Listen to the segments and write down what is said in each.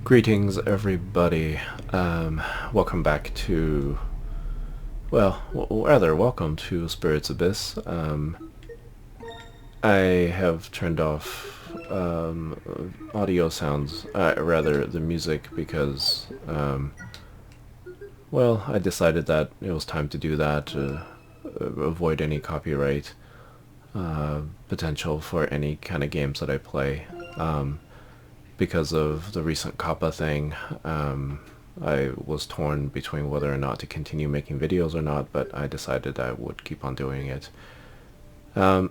Greetings, everybody. Welcome back to, well, rather, welcome to Spirit's Abyss. I have turned off audio sounds, rather the music, because, well, I decided that it was time to do that to avoid any copyright potential for any kind of games that I play. Because of the recent COPPA thing, I was torn between whether or not to continue making videos or not, but I decided I would keep on doing it.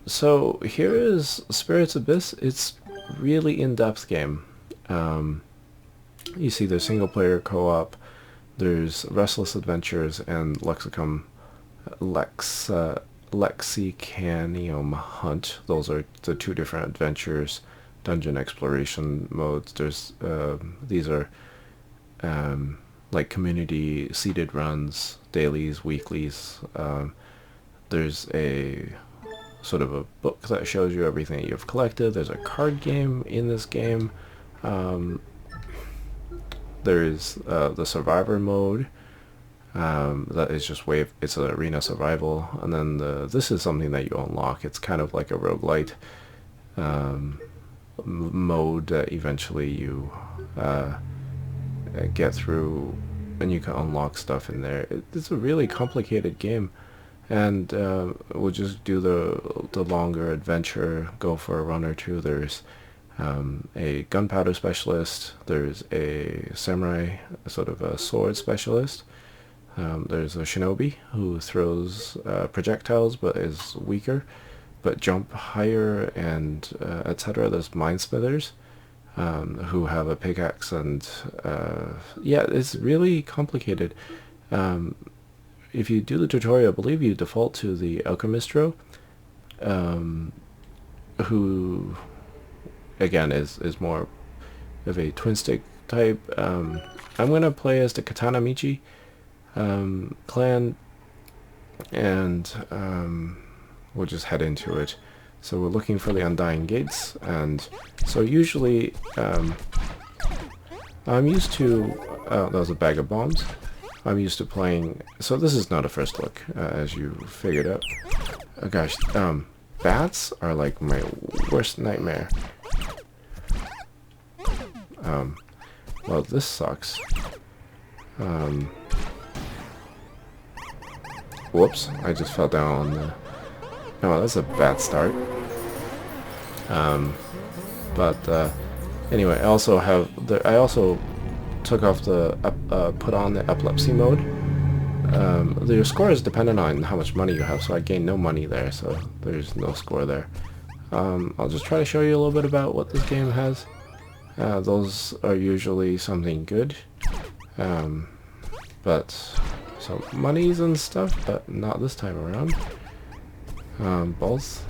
So here is Spirit's Abyss. It's really in-depth game. You see there's single-player co-op, there's Restless Adventures, and Lexicanium Hunt. Those are the two different adventures. Dungeon exploration modes. There's these are like community seeded runs, dailies, weeklies. There's a sort of a book that shows you everything that you've collected. There's a card game in this game. There's the survivor mode. That is just it's an arena survival, and then this is something that you unlock. It's kind of like a roguelite mode that eventually you get through, and you can unlock stuff in there. It's a really complicated game, and we'll just do the longer adventure, go for a run or two. There's a gunpowder specialist, there's a samurai, sort of a sword specialist, there's a shinobi who throws projectiles but is weaker but jump higher, and etc. There's minesmithers who have a pickaxe, and yeah, it's really complicated. If you do the tutorial, I believe you default to the alchemistro, who again is more of a twin stick type. I'm gonna play as the Katana Michi clan, and we'll just head into it. So we're looking for the Undying Gates, and so usually I'm used to that was a bag of bombs. I'm used to playing, so this is not a first look, as you figured out. Oh gosh, bats are like my worst nightmare. Well, this sucks. Whoops, I just fell down on the... Oh, that's a bad start. Anyway, I also have I also took off the put on the epilepsy mode. Your score is dependent on how much money you have, so I gained no money there, so there's no score there. I'll just try to show you a little bit about what this game has. Those are usually something good, but some monies and stuff, but not this time around. Both.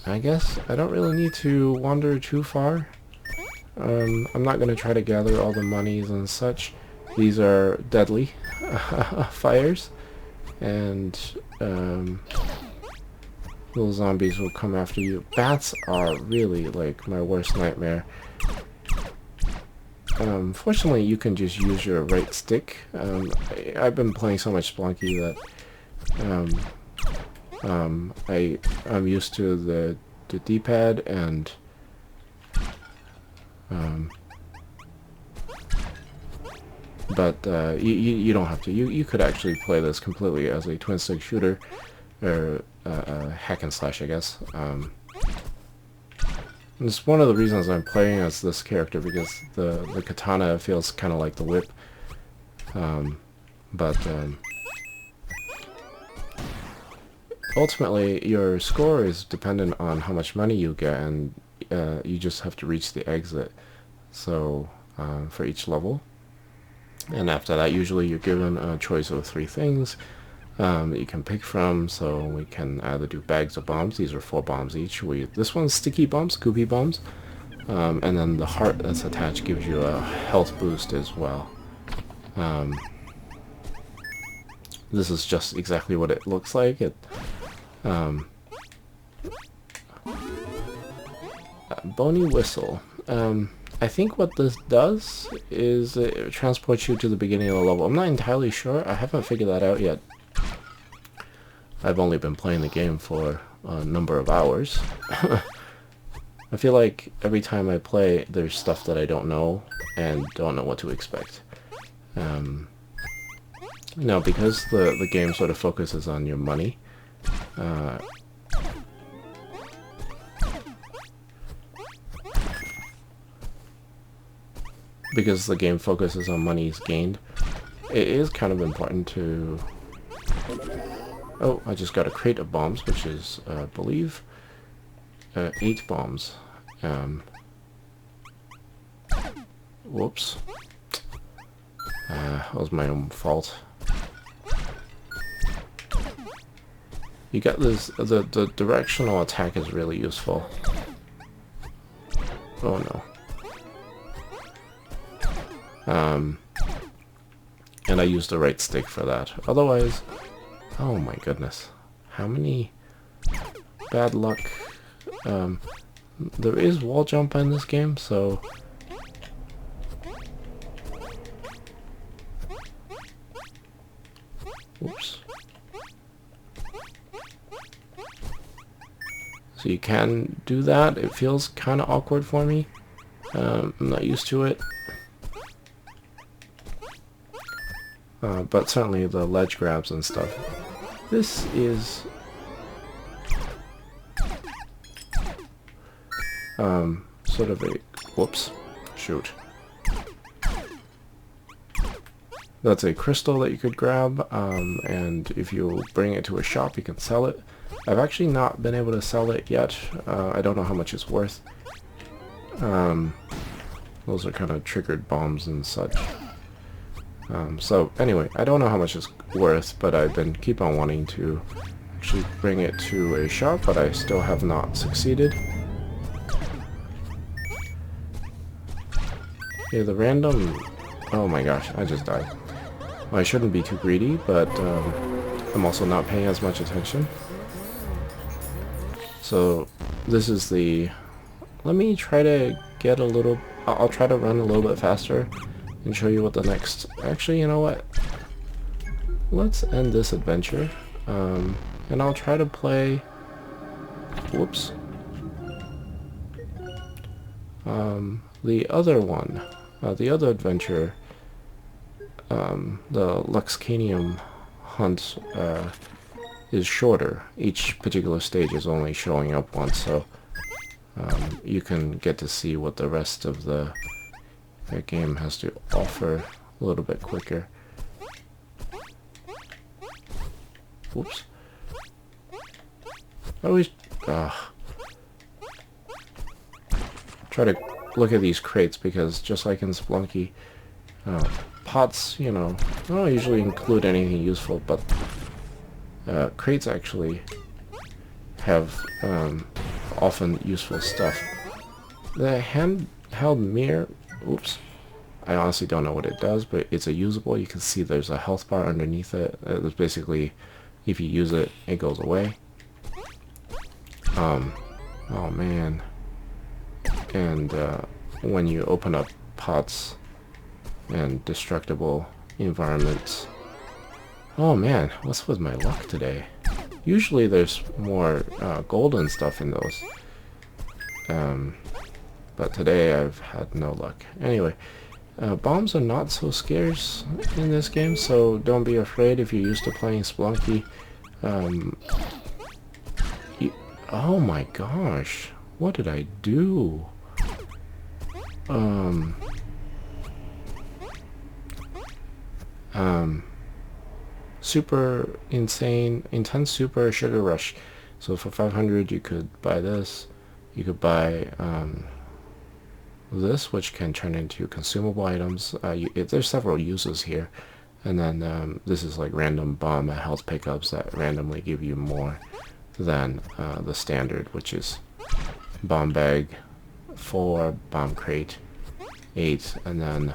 I guess I don't really need to wander too far. I'm not going to try to gather all the monies and such. These are deadly fires, and little zombies will come after you. Bats are really like my worst nightmare. Fortunately, you can just use your right stick. I've been playing so much Splunky that I'm used to the D-pad, and but you don't have to. You could actually play this completely as a twin stick shooter, or hack and slash, I guess. It's one of the reasons I'm playing as this character, because the katana feels kind of like the whip. Ultimately, your score is dependent on how much money you get, and you just have to reach the exit. So for each level, and after that, usually you're given a choice of 3 things that you can pick from. So we can either do bags of bombs. These are 4 bombs each. This one's sticky bombs, goopy bombs, and then the heart that's attached gives you a health boost as well. This is just exactly what it looks like. Bony Whistle. I think what this does is it transports you to the beginning of the level. I'm not entirely sure. I haven't figured that out yet. I've only been playing the game for a number of hours. I feel like every time I play, there's stuff that I don't know and don't know what to expect. Now, because the game sort of focuses on your money, because the game focuses on monies gained, it is kind of important to... Oh, I just got a crate of bombs, which is, I believe, 8 bombs. Whoops. That was my own fault. You got this, the directional attack is really useful. Oh no. And I used the right stick for that. Otherwise, oh my goodness. How many bad luck. There is wall jump in this game, so... Oops. So you can do that. It feels kind of awkward for me. I'm not used to it. But certainly the ledge grabs and stuff. This is... sort of a... Whoops. Shoot. That's a crystal that you could grab, and if you bring it to a shop, you can sell it. I've actually not been able to sell it yet. I don't know how much it's worth. Those are kind of triggered bombs and such. So anyway, I don't know how much it's worth, but I've been keep on wanting to actually bring it to a shop, but I still have not succeeded. Yeah, the random... Oh my gosh, I just died. Well, I shouldn't be too greedy, but I'm also not paying as much attention. So this is the... Let me try to get a little... I'll try to run a little bit faster and show you what the next... Actually, you know what? Let's end this adventure. And I'll try to play... Whoops. The other one. The other adventure, the Lexicanium hunt, is shorter. Each particular stage is only showing up once, so you can get to see what the rest of the game has to offer a little bit quicker. Whoops. I always try to look at these crates, because just like in Spelunky, pots, you know, I don't usually include anything useful, but crates actually have often useful stuff. The handheld mirror, oops, I honestly don't know what it does, but it's a usable. You can see there's a health bar underneath it. It's basically, if you use it, it goes away. Oh man. And when you open up pots and destructible environments... Oh man, what's with my luck today? Usually there's more golden stuff in those. But today I've had no luck. Anyway, bombs are not so scarce in this game, so don't be afraid if you're used to playing Spelunky. Oh my gosh, what did I do? Super insane, intense super sugar rush. So for 500 you could buy this. You could buy this, which can turn into consumable items. There's several uses here. And then this is like random bomb health pickups that randomly give you more than the standard, which is bomb bag 4, bomb crate 8, and then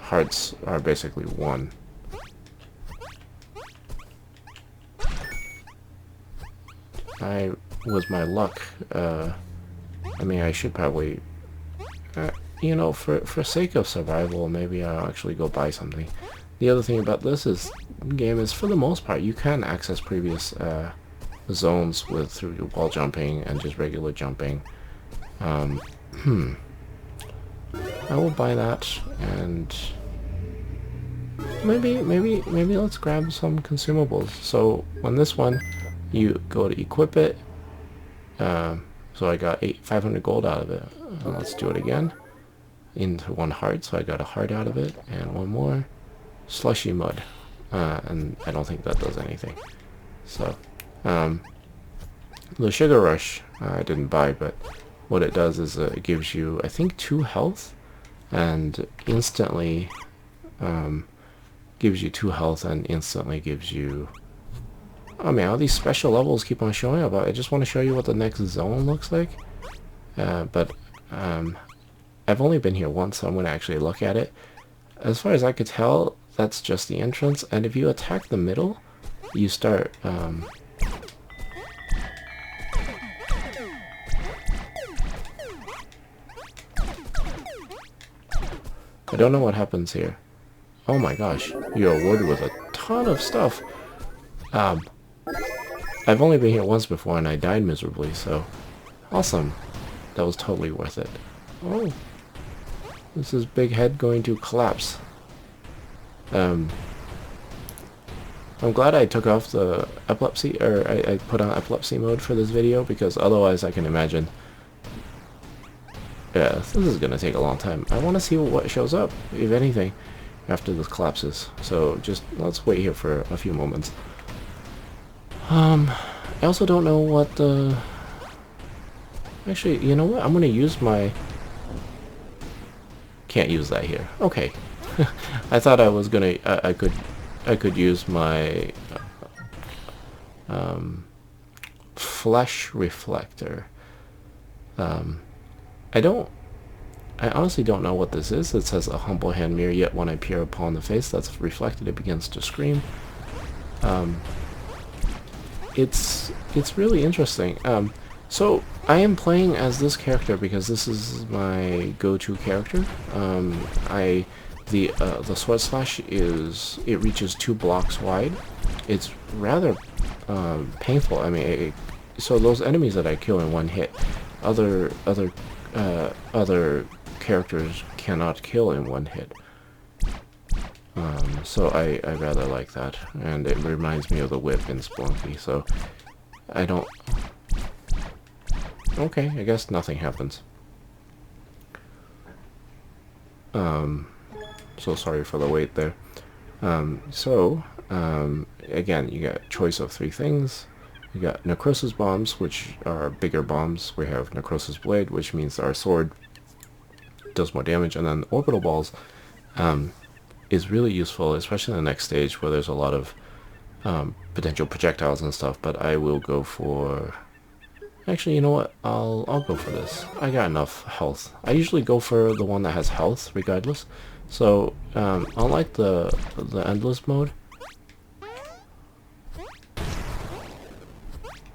hearts are basically 1. with my luck, I mean, I should probably, you know, for sake of survival, maybe I'll actually go buy something. The other thing about this is, game is, for the most part, you can access previous zones through wall jumping and just regular jumping. I will buy that, and maybe let's grab some consumables. So on this one, you go to equip it. So I got 500 gold out of it. Let's do it again. Into 1 heart, so I got a heart out of it, and 1 more. Slushy mud. And I don't think that does anything. So, the sugar rush, I didn't buy, but what it does is it gives you, I think, 2 health, and instantly, gives you 2 health and instantly gives you... Oh man, all these special levels keep on showing up. I just want to show you what the next zone looks like. But I've only been here once, so I'm going to actually look at it. As far as I could tell, that's just the entrance. And if you attack the middle, you start... I don't know what happens here. Oh my gosh, you're awarded with a ton of stuff. I've only been here once before and I died miserably, so awesome. That was totally worth it. Oh, this is big head going to collapse. I'm glad I took off the epilepsy, or I put on epilepsy mode for this video, because otherwise I can imagine, yeah, this is gonna take a long time. I want to see what shows up, if anything, after this collapses. So just let's wait here for a few moments. I also don't know what the... Actually, you know what? I'm gonna use my... Can't use that here. Okay. I thought I was gonna... I could use my... flesh reflector. I honestly don't know what this is. It says a humble hand mirror, yet when I peer upon the face that's reflected, it begins to scream. It's really interesting. So I am playing as this character because this is my go-to character. The sword slash it reaches 2 blocks wide. It's rather painful. I mean, so those enemies that I kill in 1 hit, other characters cannot kill in 1 hit. So I rather like that, and it reminds me of the whip in Splunky, so I don't... Okay, I guess nothing happens. So sorry for the wait there. Again, you got choice of 3 things. You got Necrosis Bombs, which are bigger bombs. We have Necrosis Blade, which means our sword does more damage, and then Orbital Balls is really useful, especially in the next stage where there's a lot of potential projectiles and stuff, but I will go for... Actually, you know what? I'll go for this. I got enough health. I usually go for the one that has health, regardless. So, unlike the endless mode,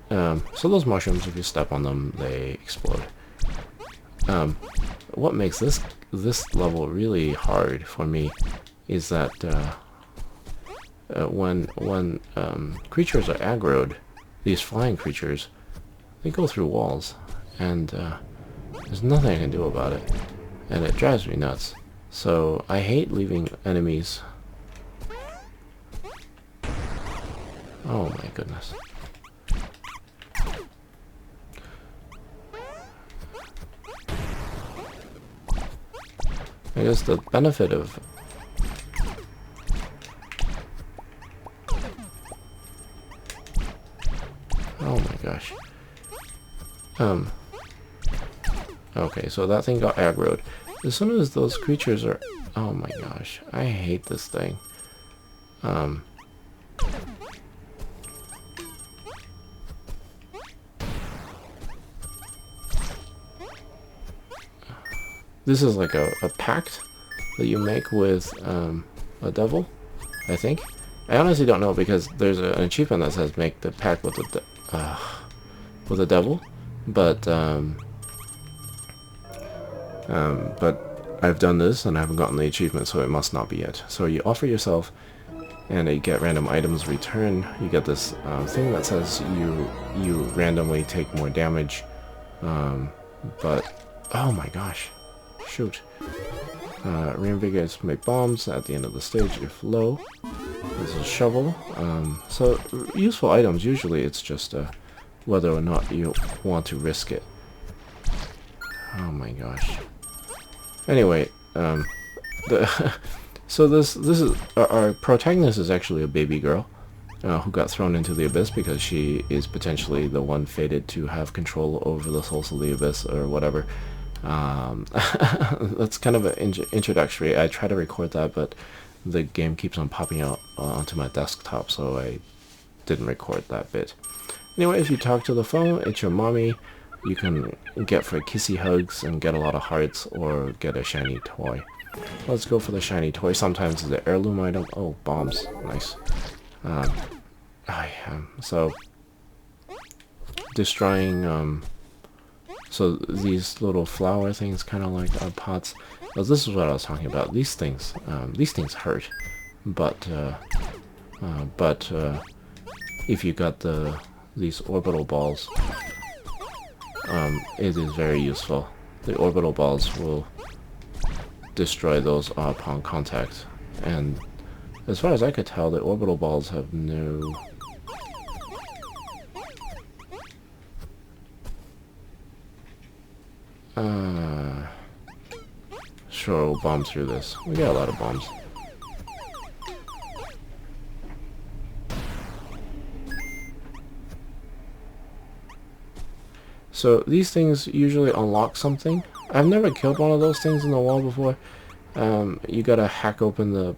so those mushrooms, if you step on them, they explode. What makes this level really hard for me is that when creatures are aggroed, these flying creatures, they go through walls, and there's nothing I can do about it, and it drives me nuts. So I hate leaving enemies. Oh my goodness. I guess the benefit of... Oh my gosh. Okay, so that thing got aggroed. As soon as those creatures are... Oh my gosh, I hate this thing. This is like a pact that you make with a devil, I think. I honestly don't know, because there's an achievement that says make the pact with the with a devil, but I've done this and I haven't gotten the achievement, so it must not be it. So you offer yourself, and you get random items return. You get this thing that says you randomly take more damage, but oh my gosh, shoot. Reinvigorates make bombs at the end of the stage if low. There's a shovel. So useful items, usually it's just whether or not you want to risk it. Oh my gosh. Anyway, so this is our protagonist is actually a baby girl who got thrown into the abyss because she is potentially the one fated to have control over the souls of the abyss or whatever. That's kind of an introductory. I try to record that, but the game keeps on popping out onto my desktop, so I didn't record that bit. Anyway, if you talk to the phone, it's your mommy. You can get for kissy hugs and get a lot of hearts, or get a shiny toy. Let's go for the shiny toy. Sometimes it's an heirloom item. Oh, bombs. Nice. So, destroying, so these little flower things, kind of like pots. Well, this is what I was talking about. These things hurt, but if you got these orbital balls, it is very useful. The orbital balls will destroy those upon contact, and as far as I could tell, the orbital balls have no... Sure, we'll bomb through this. We got a lot of bombs. So these things usually unlock something. I've never killed one of those things in the wall before. You gotta hack open the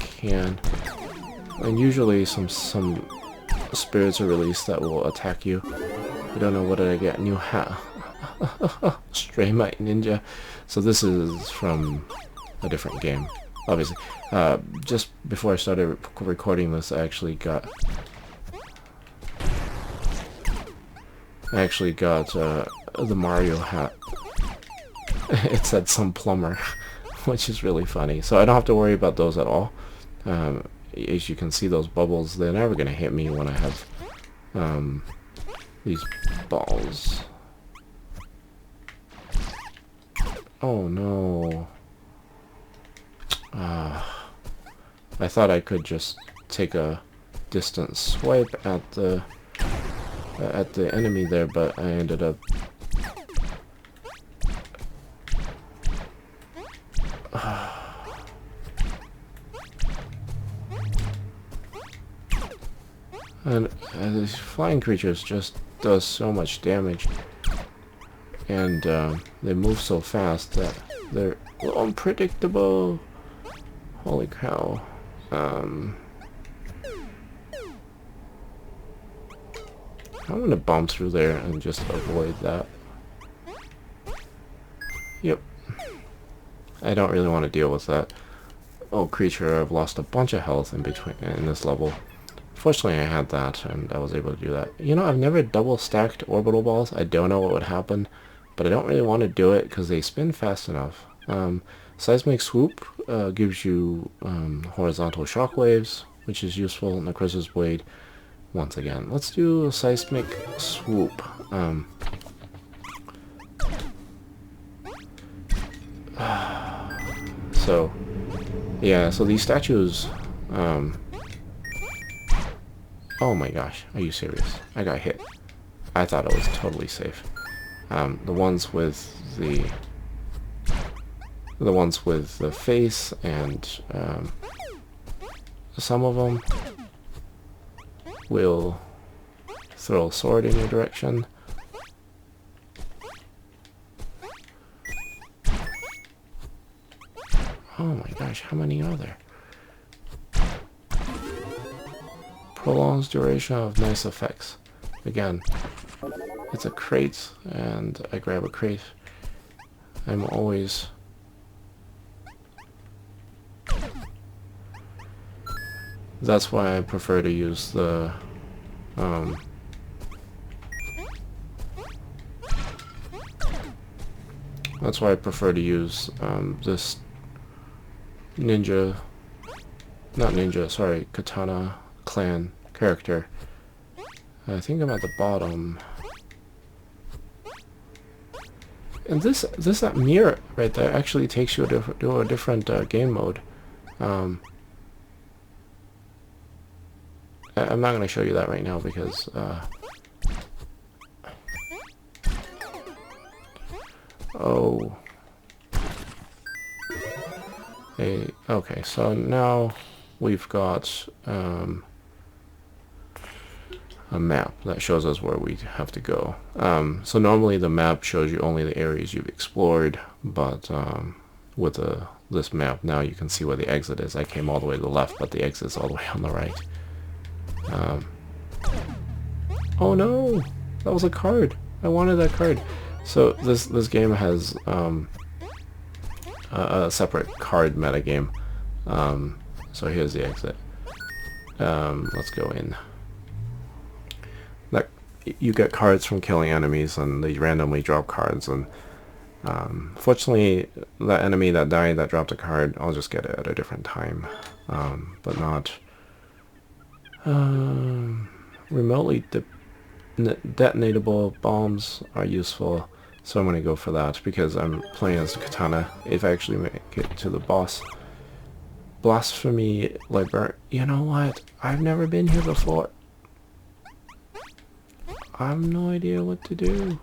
can, and usually some spirits are released that will attack you. I don't know, what did I get? New hat. Stray Might Ninja. So this is from a different game, obviously. Just before I started recording this, I actually got the Mario hat. It said some plumber, which is really funny. So I don't have to worry about those at all. As you can see, those bubbles, they're never going to hit me when I have these balls. Oh no. I thought I could just take a distant swipe at the enemy there, but I ended up and these flying creatures just does so much damage, and they move so fast that they're unpredictable. Holy cow. I'm gonna bomb through there and just avoid that. Yep. I don't really want to deal with that. Oh, creature, I've lost a bunch of health in this level. Fortunately, I had that, and I was able to do that. You know, I've never double stacked orbital balls. I don't know what would happen, but I don't really want to do it because they spin fast enough. Seismic Swoop gives you horizontal shockwaves, which is useful. Necrosis Blade. Once again, let's do a Seismic Swoop. So, yeah, so these statues, oh my gosh, are you serious? I got hit. I thought I was totally safe. The ones with the face, and some of them will throw a sword in your direction. Oh my gosh, how many are there? Prolongs duration of nice effects. Again, it's a crate, and I grab a crate. I'm always... That's why I prefer to use the That's why I prefer to use this ninja, not ninja, sorry, katana clan character. I think I'm at the bottom. And that mirror right there actually takes you to a different game mode. I'm not going to show you that right now because oh, hey, okay, so now we've got a map that shows us where we have to go. So normally the map shows you only the areas you've explored, but with this map now you can see where the exit is. I came all the way to the left, but the exit is all the way on the right. Oh no! That was a card! I wanted that card! So this game has a separate card metagame. So here's the exit. Let's go in. You get cards from killing enemies, and they randomly drop cards, and fortunately that enemy that died that dropped a card, I'll just get it at a different time, but not remotely detonatable bombs are useful, so I'm going to go for that because I'm playing as katana. If I actually make it to the boss, blasphemy librarian, you know what, I've never been here before. I have no idea what to do.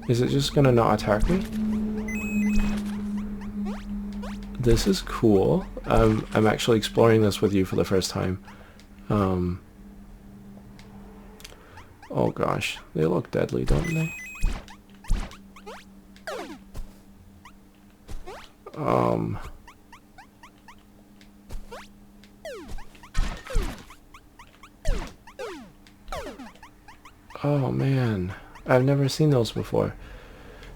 Is it just gonna not attack me? This is cool. I'm actually exploring this with you for the first time. Oh gosh, they look deadly, don't they? Oh man, I've never seen those before.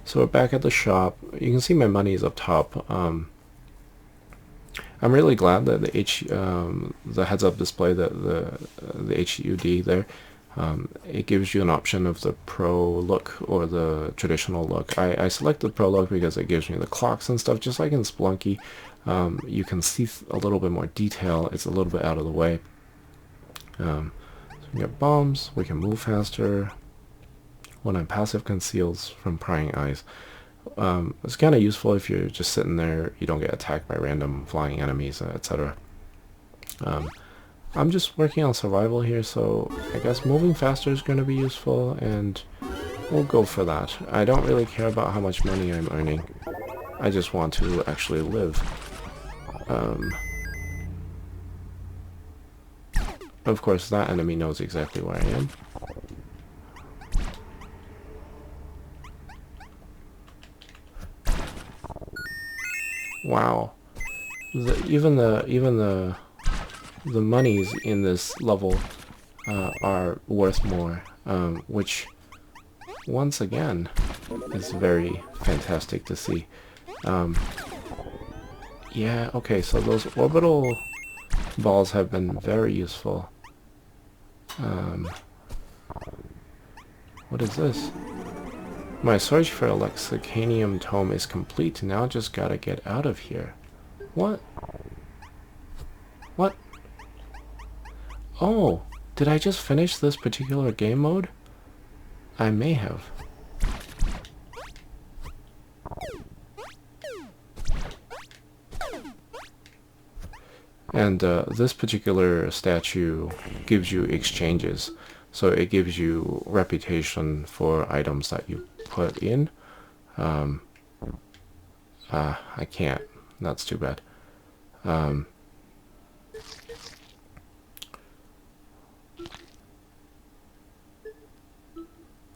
So we're back at the shop. You can see my money's up top. I'm really glad that the heads-up display, the HUD there, it gives you an option of the pro look or the traditional look. I selected the pro look because it gives me the clocks and stuff, just like in Splunky. You can see a little bit more detail. It's a little bit out of the way. So we get bombs. We can move faster. When I'm passive conceals from prying eyes. It's kind of useful if you're just sitting there, you don't get attacked by random flying enemies, etc. I'm just working on survival here, so I guess moving faster is going to be useful, and we'll go for that. I don't really care about how much money I'm earning. I just want to actually live. Of course, that enemy knows exactly where I am. Wow, even the monies in this level are worth more, which once again is very fantastic to see. Yeah, okay, so those orbital balls have been very useful. What is this? My search for a Lexicanium tome is complete. Now just gotta get out of here. What? What? Oh, did I just finish this particular game mode? I may have. And this particular statue gives you exchanges. So it gives you reputation for items that you put in. I can't. That's too bad.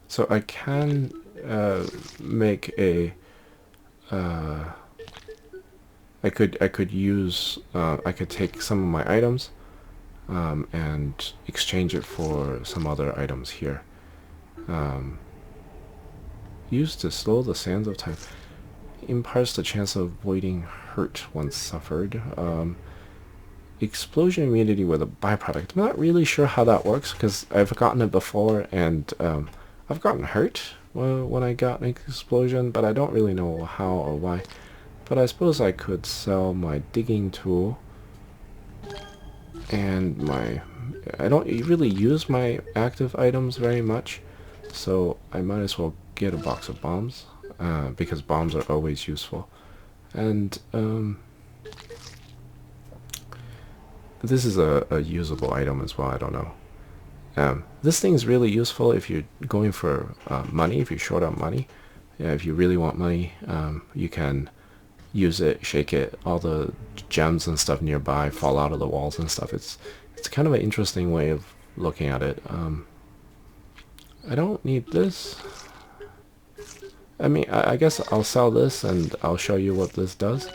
So I can make a. I could use. I could take some of my items. And exchange it for some other items here. Used to slow the sands of time. Imparts the chance of avoiding hurt once suffered. explosion immunity with a byproduct. I'm not really sure how that works because I've gotten it before, and I've gotten hurt when I got an explosion, but I don't really know how or why. But I suppose I could sell my digging tool and my... I don't really use my active items very much, so I might as well get a box of bombs, because bombs are always useful. And this is a usable item as well, I don't know. This thing's really useful if you're going for money, if you're short on money. Yeah, if you really want money, you can use it, shake it, all the gems and stuff nearby fall out of the walls and stuff. It's kind of an interesting way of looking at it. I don't need this. I mean, I guess I'll sell this and I'll show you what this does.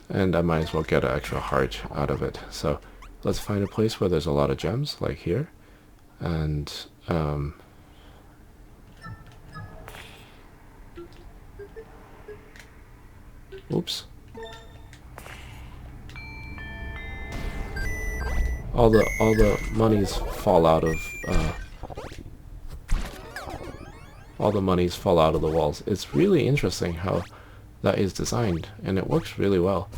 And I might as well get an extra heart out of it. So let's find a place where there's a lot of gems, like here. And oops. All the monies fall out of the walls. It's really interesting how that is designed, and it works really well.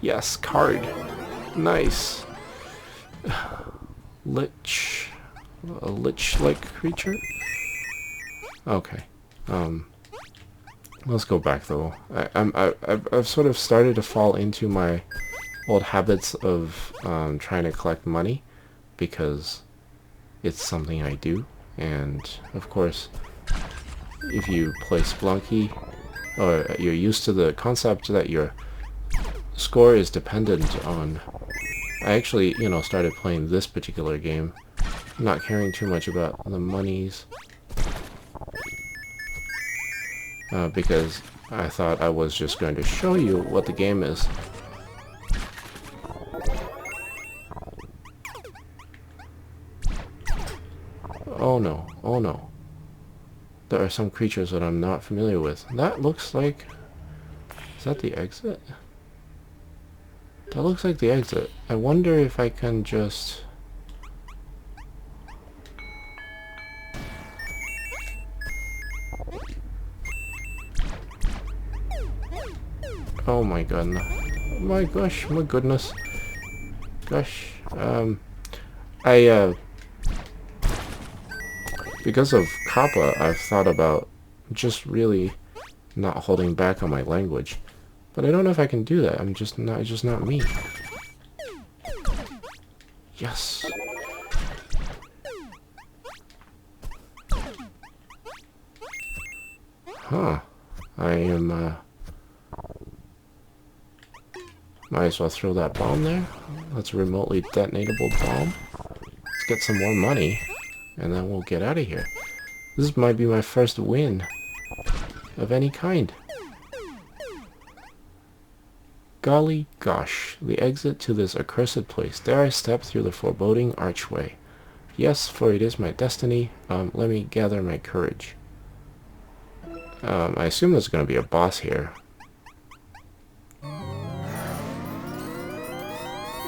Yes, card. Nice. Lich. A lich-like creature? Okay. Let's go back though. I've sort of started to fall into my old habits of trying to collect money because it's something I do, and of course if you play Splunky, or you're used to the concept that your score is dependent on... I actually, started playing this particular game not caring too much about the monies, because I thought I was just going to show you what the game is. Oh no, oh no. There are some creatures that I'm not familiar with. That looks like... Is that the exit? That looks like the exit. I wonder if I can just... Oh my god. My gosh, my goodness. Gosh. Because of Kappa, I've thought about just really not holding back on my language. But I don't know if I can do that. It's just not me. Yes. Huh. I am, might as well throw that bomb there. That's a remotely detonatable bomb. Let's get some more money, and then we'll get out of here. This might be my first win of any kind. Golly gosh, the exit to this accursed place. There I step through the foreboding archway. Yes, for it is my destiny. Let me gather my courage. I assume there's going to be a boss here.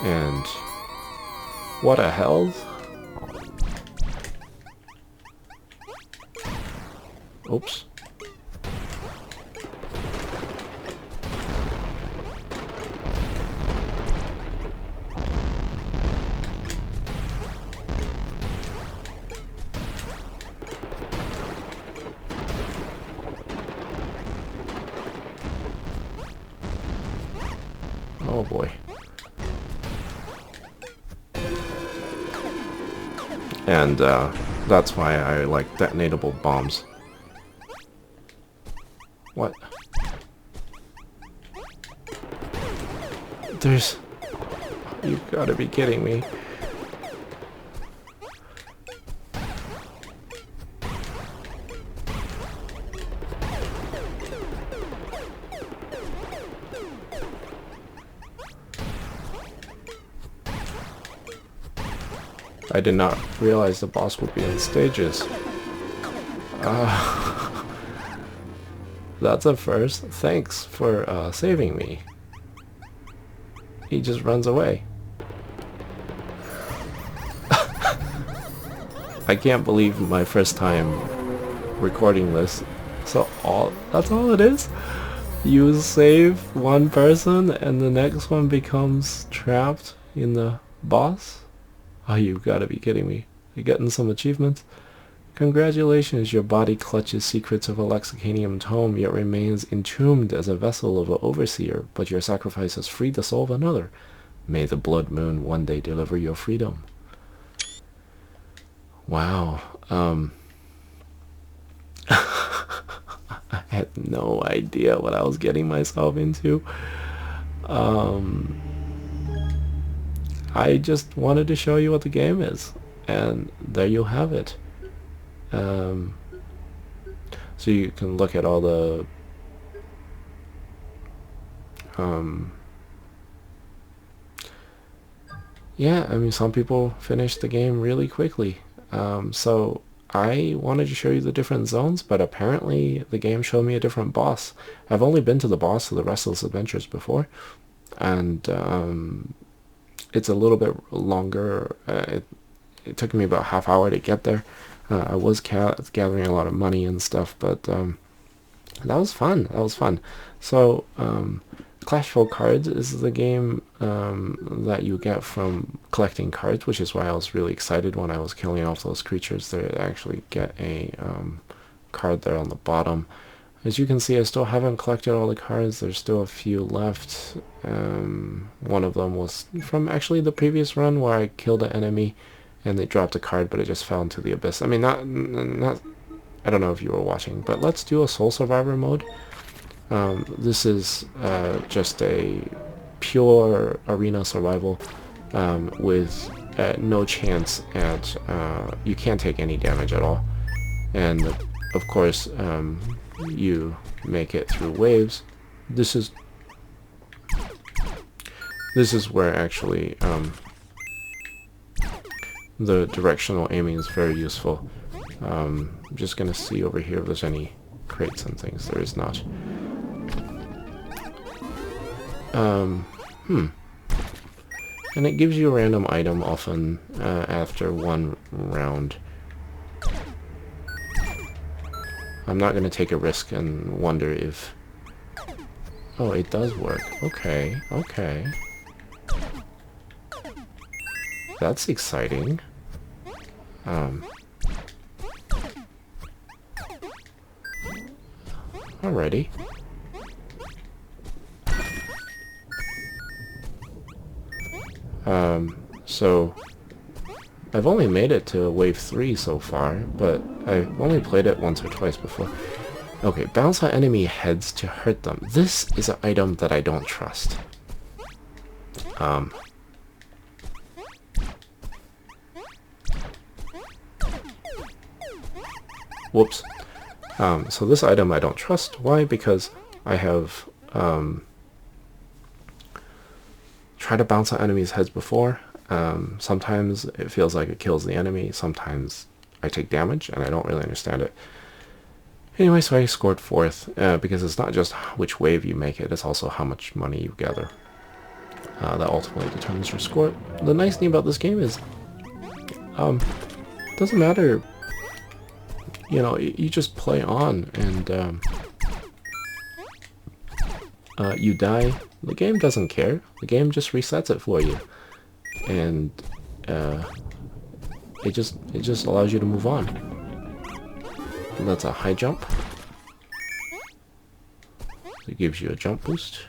And what a hell? Oops. Oh boy. And that's why I like detonatable bombs. What? There's... You've got to be kidding me. I did not realize the boss would be in stages. That's a first. Thanks for saving me. He just runs away. I can't believe my first time recording this. So that's all it is? You save one person and the next one becomes trapped in the boss? Oh, you've got to be kidding me. You're getting some achievements? Congratulations, your body clutches secrets of a Lexicanium tome, yet remains entombed as a vessel of an overseer, but your sacrifice has freed the soul of another. May the blood moon one day deliver your freedom. Wow. I had no idea what I was getting myself into. I just wanted to show you what the game is, and there you have it. So you can look at all the yeah, I mean, some people finish the game really quickly. So I wanted to show you the different zones, but apparently the game showed me a different boss. I've only been to the boss of the Restless Adventures before, and it's a little bit longer. It took me about half hour to get there. I was gathering a lot of money and stuff, but that was fun. That was fun. So Clash for Cards is the game that you get from collecting cards, which is why I was really excited when I was killing off those creatures. They actually get a card there on the bottom. As you can see, I still haven't collected all the cards. There's still a few left. One of them was from actually the previous run where I killed an enemy and they dropped a card, but it just fell into the abyss. I mean, not I don't know if you were watching, but let's do a Soul Survivor mode. This is just a pure arena survival with no chance at you can't take any damage at all, and of course you make it through waves. This is where actually the directional aiming is very useful. I'm just gonna see over here if there's any crates and things. There is not. And it gives you a random item often after one round. I'm not gonna take a risk and wonder if... Oh, it does work. Okay, okay. That's exciting. Alrighty. So I've only made it to wave 3 so far, but I've only played it once or twice before. Okay, bounce on enemy heads to hurt them. This is an item that I don't trust. Whoops. So this item I don't trust. Why? Because I have tried to bounce on enemies' heads before. Sometimes it feels like it kills the enemy. Sometimes I take damage, and I don't really understand it. Anyway, so I scored 4th, because it's not just which wave you make it, it's also how much money you gather. That ultimately determines your score. The nice thing about this game is, it doesn't matter, you know, you just play on, and you die, the game doesn't care. The game just resets it for you. And it just allows you to move on. And that's a high jump. It gives you a jump boost.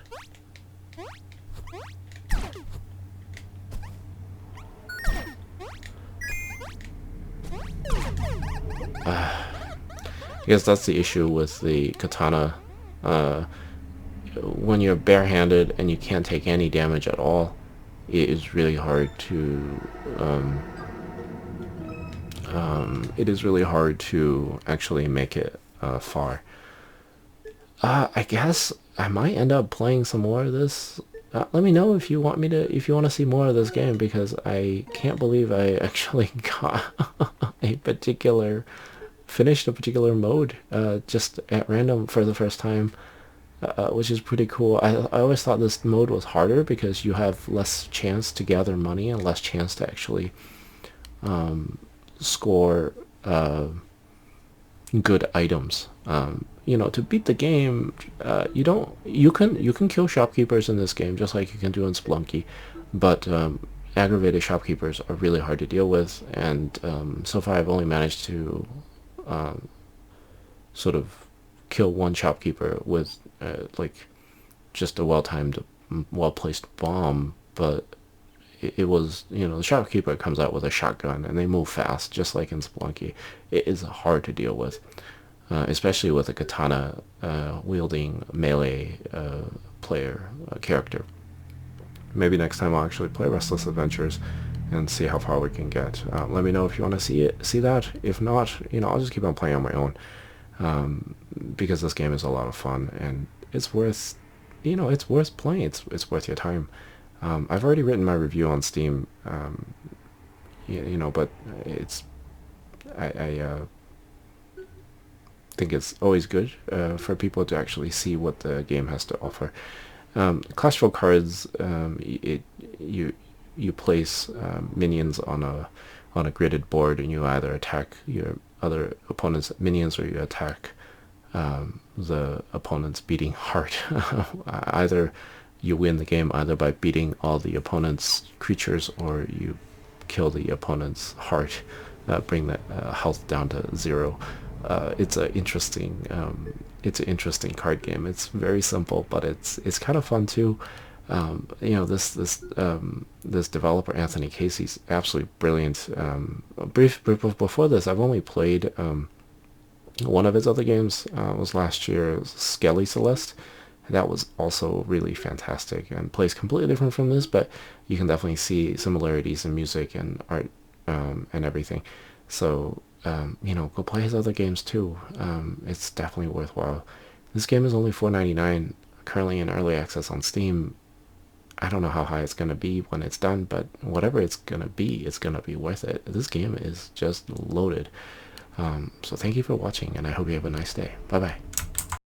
I guess that's the issue with the katana. When you're barehanded and you can't take any damage at all, it is really hard to actually make it far. I guess I might end up playing some more of this let me know if you want me to, if you want to see more of this game, because I can't believe I actually got a particular, finished a particular mode just at random for the first time, which is pretty cool. I always thought this mode was harder because you have less chance to gather money and less chance to actually score good items. You know, to beat the game, you don't you can kill shopkeepers in this game just like you can do in Splunky, but aggravated shopkeepers are really hard to deal with, and so far I've only managed to sort of kill one shopkeeper with like just a well-timed, well-placed bomb, but it was, you know, the shopkeeper comes out with a shotgun and they move fast, just like in Splunky. It is hard to deal with, especially with a katana wielding melee character. Maybe next time I'll actually play Restless Adventures and see how far we can get. Let me know if you want to see that. If not, you know, I'll just keep on playing on my own, because this game is a lot of fun and it's worth, you know, it's worth playing. It's worth your time. I've already written my review on Steam, you know, but it's I think it's always good for people to actually see what the game has to offer. Clash Royale cards, you place minions on a gridded board, and you either attack your other opponent's minions or you attack the opponent's beating heart. Either you win the game either by beating all the opponent's creatures, or you kill the opponent's heart, bring the health down to 0. It's an interesting card game. It's very simple, but it's kind of fun too. You know, this developer Anthony Casey's absolutely brilliant. Before this, I've only played one of his other games. Was last year, Skelly Celeste. That was also really fantastic and plays completely different from this, but you can definitely see similarities in music and art, and everything. So you know, go play his other games too. It's definitely worthwhile. This game is only $4.99, currently in early access on Steam. I don't know how high it's going to be when it's done, but whatever it's going to be worth it. This game is just loaded. So thank you for watching, and I hope you have a nice day. Bye bye.